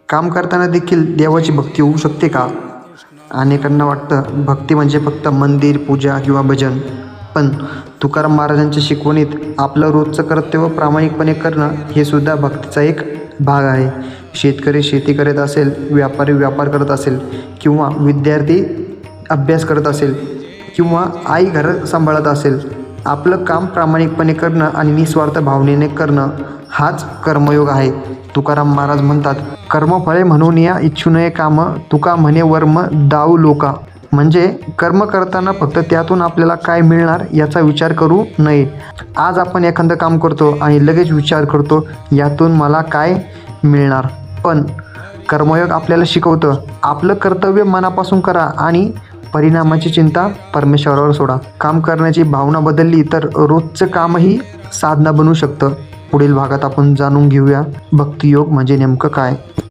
काम करताना देखील देवाची भक्ती होऊ शकते का? अनेकांना वाटतं भक्ती म्हणजे फक्त मंदिर, पूजा किंवा भजन. पण तुकाराम महाराजांच्या शिकवणीत आपलं रोजचं कर्तव्य प्रामाणिकपणे करणं हे सुद्धा भक्तीचा एक भाग आहे. शेतकरी शेती करत असेल, व्यापारी व्यापार करत असेल किंवा विद्यार्थी अभ्यास करत असेल किंवा आई घर सांभाळत असेल, आपलं काम प्रामाणिकपणे करणं आणि निस्वार्थ भावनेने करणं हाच कर्मयोग आहे. तुकाराम महाराज म्हणतात, कर्मफळे म्हणून या इच्छू नये काम, तुका म्हणे वर्म दाऊ लोका. म्हणजे कर्म करताना फक्त त्यातून आपल्याला काय मिळणार याचा विचार करू नये. आज आपण एखादं काम करतो आणि लगेच विचार करतो यातून मला काय मिळणार. पण कर्मयोग आपल्याला शिकवतं, आपलं कर्तव्य मनापासून करा आणि परिणामाची चिंता परमेश्वरावर सोडा. काम करण्याची भावना बदलली तर रोजचं कामही साधना बनू शकतं. पुढील भागात आपण जाणून घेऊया भक्तियोग म्हणजे नेमकं काय.